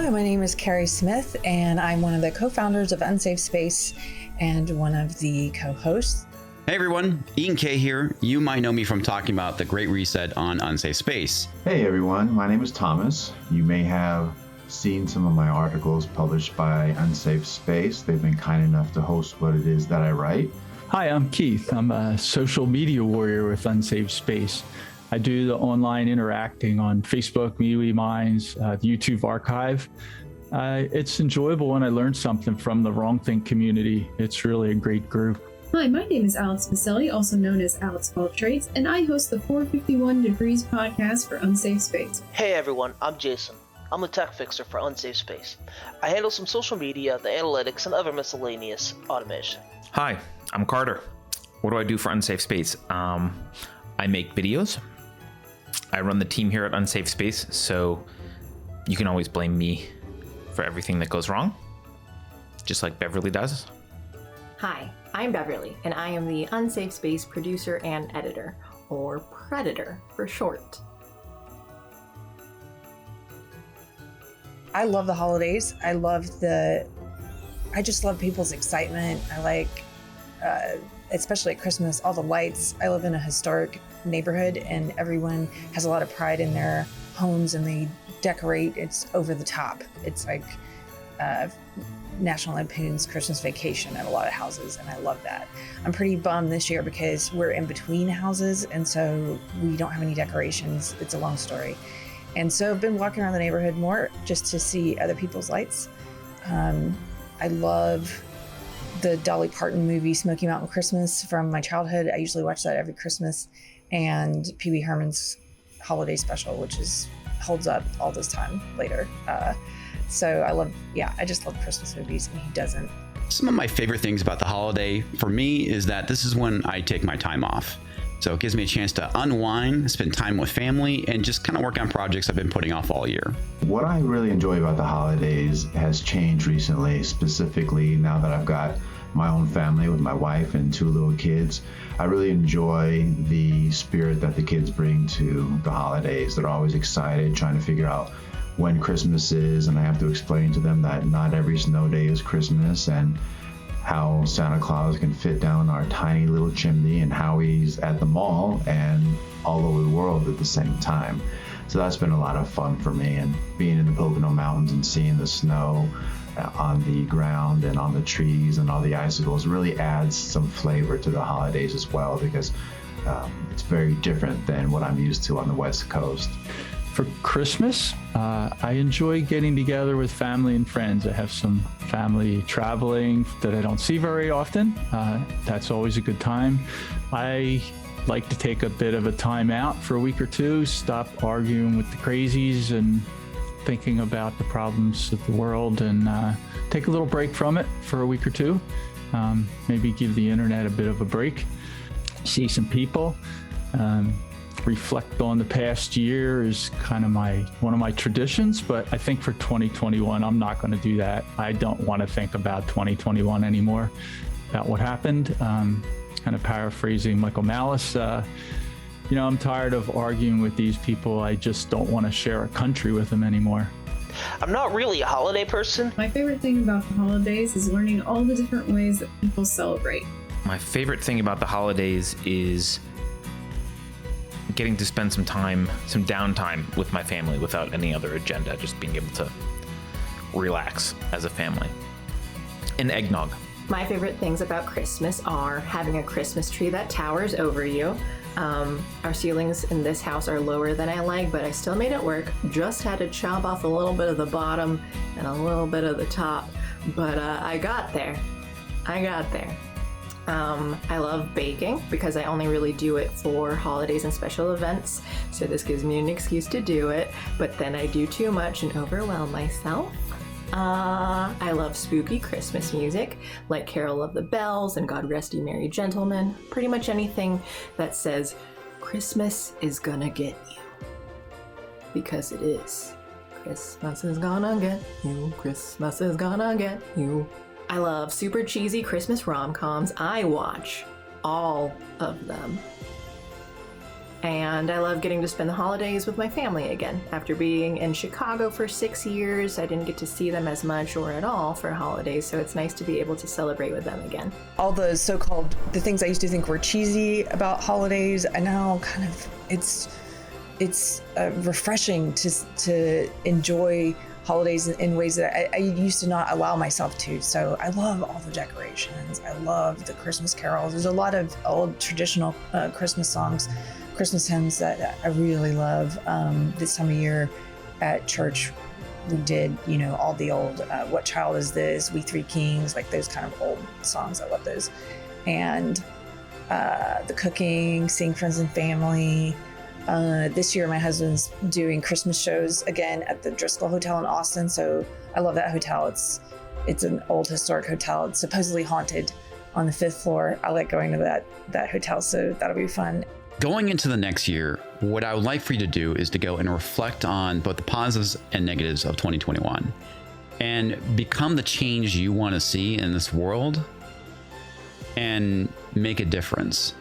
Hi, my name is Carrie Smith, and I'm one of the co-founders of Unsafe Space and one of the co-hosts. Hey everyone, Ian K here. You might know me from talking about the Great Reset on Unsafe Space. Hey everyone, my name is Thomas. You may have seen some of my articles published by Unsafe Space. They've been kind enough to host what it is that I write. Hi, I'm Keith. I'm a social media warrior with Unsafe Space. I do the online interacting on Facebook, MeWe Minds, the YouTube archive. It's enjoyable when I learn something from the Wrong Think community. It's really a great group. Hi, my name is Alex Maselli, also known as Alex All Trades, and I host the 451 Degrees podcast for Unsafe Space. Hey everyone, I'm Jason. I'm the tech fixer for Unsafe Space. I handle some social media, the analytics, and other miscellaneous automation. Hi, I'm Carter. What do I do for Unsafe Space? I make videos. I run the team here at Unsafe Space, so you can always blame me for everything that goes wrong, just like Beverly does. Hi, I'm Beverly, and I am the Unsafe Space producer and editor, or Predator for short. I love the holidays. I just love people's excitement. I like, especially at Christmas, all the lights. I live in a historic neighborhood and everyone has a lot of pride in their homes and they decorate. It's over the top. It's like National Lampoon's Christmas Vacation at a lot of houses, and I love that. I'm pretty bummed this year because we're in between houses and so we don't have any decorations. It's a long story. And so I've been walking around the neighborhood more just to see other people's lights. I love the Dolly Parton movie, Smoky Mountain Christmas, from my childhood. I usually watch that every Christmas. And Pee Wee Herman's holiday special, which holds up all this time later. So I just love Christmas movies, and who doesn't? Some of my favorite things about the holiday for me is that this is when I take my time off. So it gives me a chance to unwind, spend time with family, and just kind of work on projects I've been putting off all year. What I really enjoy about the holidays has changed recently, specifically now that I've got my own family with my wife and 2 little kids. I really enjoy the spirit that the kids bring to the holidays. They're always excited, trying to figure out when Christmas is, and I have to explain to them that not every snow day is Christmas, and how Santa Claus can fit down our tiny little chimney, and how he's at the mall and all over the world at the same time. So that's been a lot of fun for me, and being in the Pocono Mountains and seeing the snow on the ground and on the trees and all the icicles really adds some flavor to the holidays as well, because it's very different than what I'm used to on the West Coast. For Christmas, I enjoy getting together with family and friends. I have some family traveling that I don't see very often. That's always a good time. I like to take a bit of a time out for a week or two, stop arguing with the crazies and thinking about the problems of the world, and take a little break from it for a week or two. Maybe give the internet a bit of a break, see some people. Reflect on the past year is kind of one of my traditions, but I think for 2021, I'm not going to do that. I don't want to think about 2021 anymore, about what happened. Kind of paraphrasing Michael Malice, I'm tired of arguing with these people. I just don't want to share a country with them anymore. I'm not really a holiday person. My favorite thing about the holidays is learning all the different ways that people celebrate. My favorite thing about the holidays is getting to spend some downtime with my family without any other agenda, just being able to relax as a family. And eggnog. My favorite things about Christmas are having a Christmas tree that towers over you. Our ceilings in this house are lower than I like, but I still made it work. Just had to chop off a little bit of the bottom and a little bit of the top, but I got there. I love baking because I only really do it for holidays and special events, so this gives me an excuse to do it, but then I do too much and overwhelm myself. I love spooky Christmas music, like Carol of the Bells and God Rest Ye Merry Gentlemen. Pretty much anything that says, Christmas is gonna get you. Because it is. Christmas is gonna get you. Christmas is gonna get you. I love super cheesy Christmas rom-coms. I watch all of them. And I love getting to spend the holidays with my family again. After being in Chicago for 6 years, I didn't get to see them as much or at all for holidays, so it's nice to be able to celebrate with them again. All the so-called, the things I used to think were cheesy about holidays, I now kind of, it's refreshing to enjoy holidays in ways that I used to not allow myself to. So I love all the decorations. I love the Christmas carols. There's a lot of old traditional Christmas songs, Christmas hymns that I really love. This time of year at church, we did, all the old What Child Is This, We Three Kings, like those kind of old songs. I love those. And the cooking, seeing friends and family. This year, my husband's doing Christmas shows again at the Driscoll Hotel in Austin. So I love that hotel. It's an old historic hotel. It's supposedly haunted on the 5th floor. I like going to that hotel, so that'll be fun. Going into the next year, what I would like for you to do is to go and reflect on both the positives and negatives of 2021 and become the change you want to see in this world and make a difference.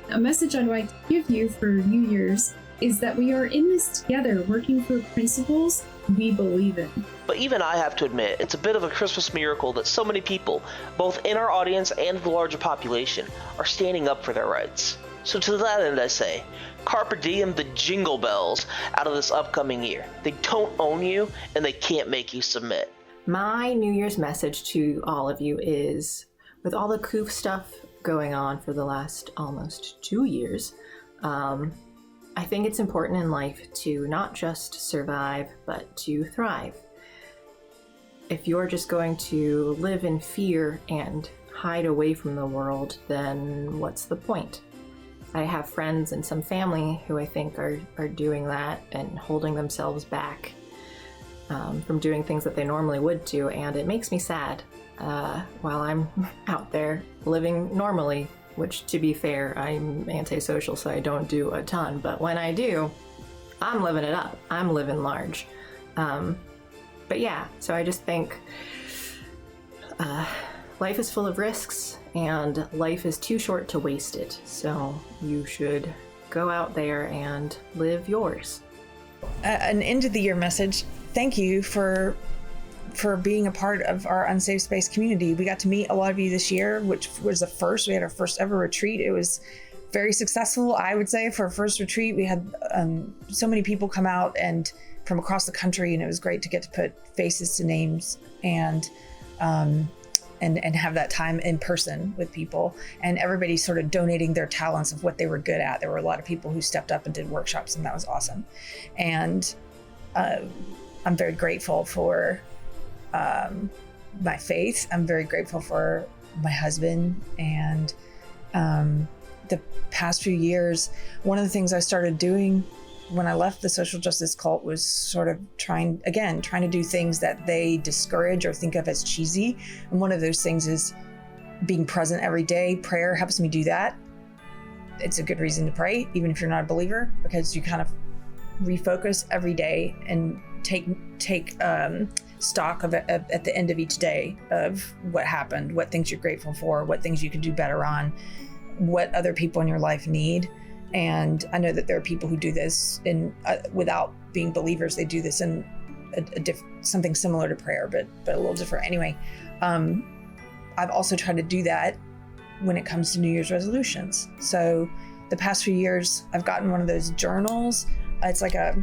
A message I'd like to give you for New Year's is that we are in this together, working for principles we believe in. But even I have to admit, it's a bit of a Christmas miracle that so many people, both in our audience and the larger population, are standing up for their rights. So to that end, I say, carpe diem the jingle bells out of this upcoming year. They don't own you, and they can't make you submit. My New Year's message to all of you is, with all the coof stuff going on for the last almost 2 years, I think it's important in life to not just survive, but to thrive. If you're just going to live in fear and hide away from the world, then what's the point? I have friends and some family who I think are doing that and holding themselves back from doing things that they normally would do, and it makes me sad while I'm out there living normally, which, to be fair, I'm antisocial, so I don't do a ton, but when I do, I'm living it up. I'm living large. But yeah, so I just think life is full of risks, and life is too short to waste it. So you should go out there and live yours. An end of the year message. Thank you for being a part of our Unsafe Space community. We got to meet a lot of you this year, which was the first. We had our first ever retreat. It was very successful, I would say, for a first retreat. We had so many people come out and from across the country, and it was great to get to put faces to names and have that time in person with people, and everybody sort of donating their talents of what they were good at. There were a lot of people who stepped up and did workshops, and that was awesome. And I'm very grateful for my faith. I'm very grateful for my husband. And the past few years, one of the things I started doing when I left the social justice cult was sort of trying to do things that they discourage or think of as cheesy. And one of those things is being present every day. Prayer helps me do that. It's a good reason to pray, even if you're not a believer, because you kind of refocus every day and take stock of it at the end of each day of what happened, what things you're grateful for, what things you could do better on, what other people in your life need. And I know that there are people who do this without being believers. They do this in something similar to prayer, but a little different. Anyway, I've also tried to do that when it comes to New Year's resolutions. So the past few years, I've gotten one of those journals. It's like a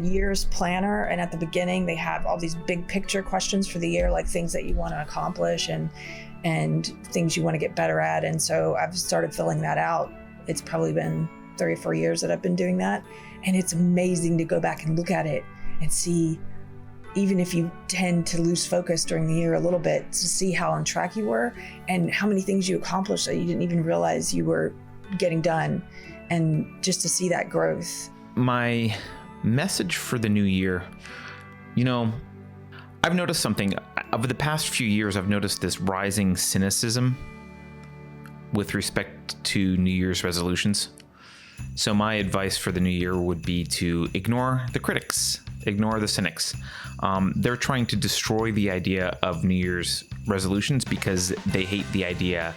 year's planner, and at the beginning they have all these big picture questions for the year, like things that you want to accomplish and things you want to get better at. And so I've started filling that out. It's probably been 3 or 4 years that I've been doing that, and it's amazing to go back and look at it and see, even if you tend to lose focus during the year a little bit, to see how on track you were and how many things you accomplished that you didn't even realize you were getting done, and just to see that growth. My message for the new year, I've noticed something. Over the past few years, I've noticed this rising cynicism with respect to New Year's resolutions. So my advice for the new year would be to ignore the critics, ignore the cynics. They're trying to destroy the idea of New Year's resolutions because they hate the idea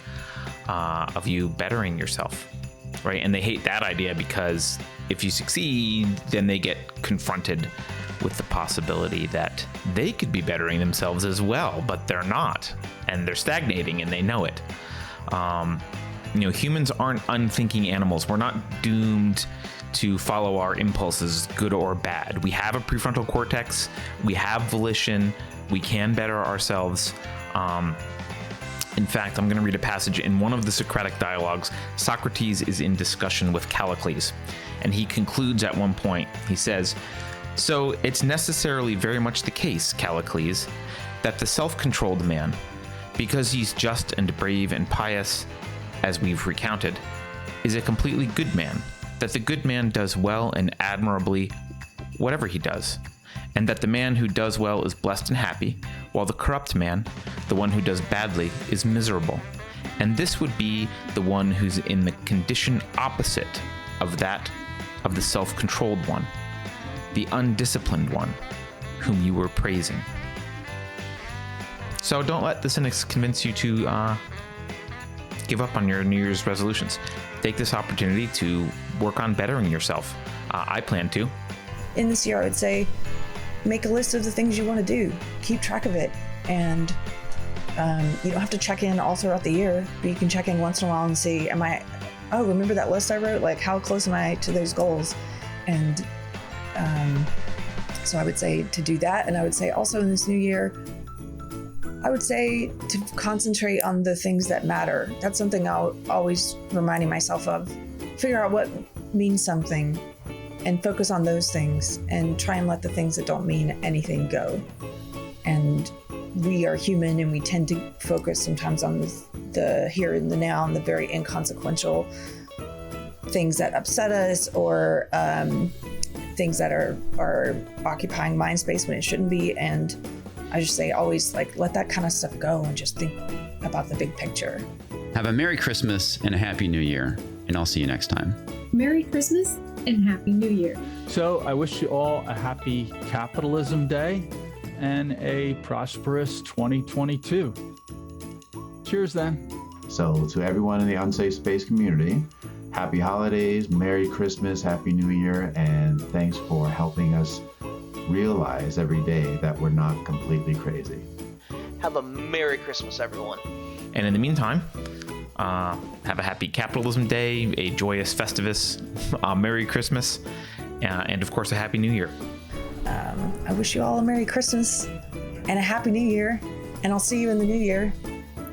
of you bettering yourself. right? And they hate that idea because if you succeed, then they get confronted with the possibility that they could be bettering themselves as well, but they're not, and they're stagnating, and they know it. Humans aren't unthinking animals. We're not doomed to follow our impulses, good or bad. We have a prefrontal cortex. We have volition. We can better ourselves. In fact, I'm going to read a passage in one of the Socratic dialogues. Socrates is in discussion with Callicles, and he concludes at one point. He says, "So it's necessarily very much the case, Callicles, that the self-controlled man, because he's just and brave and pious, as we've recounted, is a completely good man, that the good man does well and admirably whatever he does, and that the man who does well is blessed and happy, while the corrupt man, the one who does badly, is miserable. And this would be the one who's in the condition opposite of that of the self-controlled one, the undisciplined one, whom you were praising." So don't let the cynics convince you to give up on your New Year's resolutions. Take this opportunity to work on bettering yourself. I plan to. In this year, I would say make a list of the things you want to do. Keep track of it. And you don't have to check in all throughout the year, but you can check in once in a while and see, remember that list I wrote? Like, how close am I to those goals? And so I would say to do that. And I would say also in this new year, I would say to concentrate on the things that matter. That's something I'll always reminding myself of. Figure out what means something and focus on those things and try and let the things that don't mean anything go. And we are human and we tend to focus sometimes on the here and the now and the very inconsequential things that upset us or things that are occupying mind space when it shouldn't be. And I just say always let that kind of stuff go and just think about the big picture. Have a Merry Christmas and a Happy New Year, and I'll see you next time. Merry Christmas and Happy New Year. So I wish you all a happy Capitalism Day and a prosperous 2022. Cheers then. So to everyone in the Unsafe Space community, happy holidays, Merry Christmas, Happy New Year, and thanks for helping us realize every day that we're not completely crazy. Have a Merry Christmas, everyone. And in the meantime, have a happy Capitalism Day, a joyous Festivus, Merry Christmas, and of course a Happy New Year. I wish you all a Merry Christmas and a Happy New Year, and I'll see you in the new year.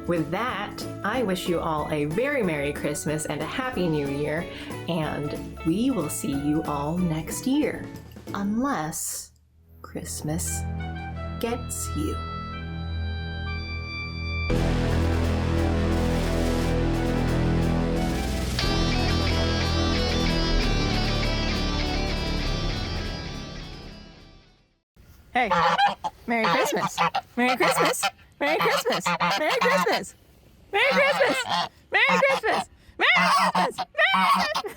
With that, I wish you all a very Merry Christmas and a Happy New Year, and we will see you all next year. Unless Christmas gets you. Hey, Merry Christmas. Merry Christmas. Merry Christmas. Merry Christmas. Merry Christmas. Merry Christmas. Merry Christmas. Merry Christmas.